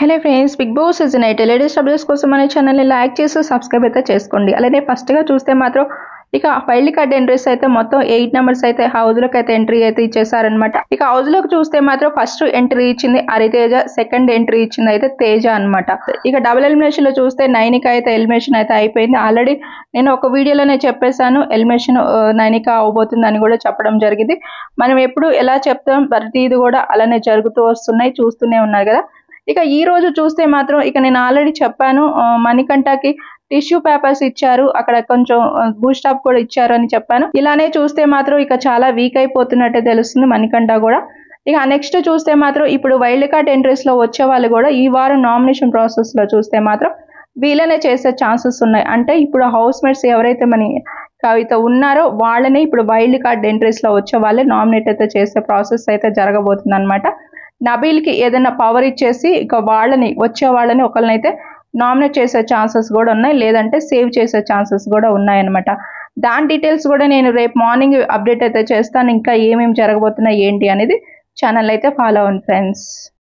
Hello friends, Big Boss season 8 latest updates కోసం మన ఛానల్ని లైక్ చేసి సబ్స్క్రైబ్ అయితే చేసుకోండి. అలానే ఫస్ట్గా చూస్తే మాత్రం ఇక వైల్డ్ కార్డ్ ఎంట్రీస్ అయితే మొత్తం 8 నెంబర్స్ అయితే హౌస్లోకి అయితే ఎంట్రీ అయితే ఇచ్చేసారనమాట. ఇక హౌస్లోకి చూస్తే మాత్రం ఫస్ట్ ఎంట్రీ ఇచ్చింది హరితేజ, సెకండ్ ఎంట్రీ ఇచ్చింది అయితే తేజ అనమాట. ఇక డబుల్ ఎలిమినేషన్ లో చూస్తే నైనిక అయితే ఎలిమినేషన్ అయితే అయిపోయింది. ఆల్రెడీ నేను ఒక వీడియోలోనే చెప్పేశాను ఎలిమినేషన్ నైనిక అవబోతుంది అని కూడా చెప్పడం జరిగింది. మనం ఎప్పుడు ఎలా చెప్తాం ప్రతిది కూడా అలానే జరుగుతూ వస్తున్నాయి, చూస్తూనే ఉన్నారు కదా. ఇక ఈ రోజు చూస్తే మాత్రం ఇక నేను ఆల్రెడీ చెప్పాను, మణికంఠకి టిష్యూ పేపర్స్ ఇచ్చారు, అక్కడ కొంచెం బూస్ట్ అప్ కూడా ఇచ్చారు అని చెప్పాను. ఇలానే చూస్తే మాత్రం ఇక చాలా వీక్ అయిపోతున్నట్టే తెలుస్తుంది మణికంఠ కూడా. ఇక నెక్స్ట్ చూస్తే మాత్రం ఇప్పుడు వైల్డ్ కార్డ్ ఎంట్రీస్ లో వచ్చే వాళ్ళు కూడా ఈ వారం నామినేషన్ ప్రాసెస్ లో చూస్తే మాత్రం వీళ్ళనే చేసే ఛాన్సెస్ ఉన్నాయి. అంటే ఇప్పుడు హౌస్ మేట్స్ ఎవరైతే మన కవిత ఉన్నారో వాళ్ళనే ఇప్పుడు వైల్డ్ కార్డ్ ఎంట్రీస్ లో వచ్చే వాళ్ళే నామినేట్ అయితే చేసే ప్రాసెస్ అయితే జరగబోతుంది అనమాట. నబీల్కి ఏదైనా పవర్ ఇచ్చేసి ఇక వాళ్ళని వచ్చే వాళ్ళని ఒకరినైతే నామినేట్ చేసే ఛాన్సెస్ కూడా ఉన్నాయి, లేదంటే సేవ్ చేసే ఛాన్సెస్ కూడా ఉన్నాయన్నమాట. దాని డీటెయిల్స్ కూడా నేను రేపు మార్నింగ్ అప్డేట్ అయితే చేస్తాను. ఇంకా ఏమేమి జరగబోతున్నాయి ఏంటి అనేది ఛానల్ అయితే ఫాలో అవ్వండి ఫ్రెండ్స్.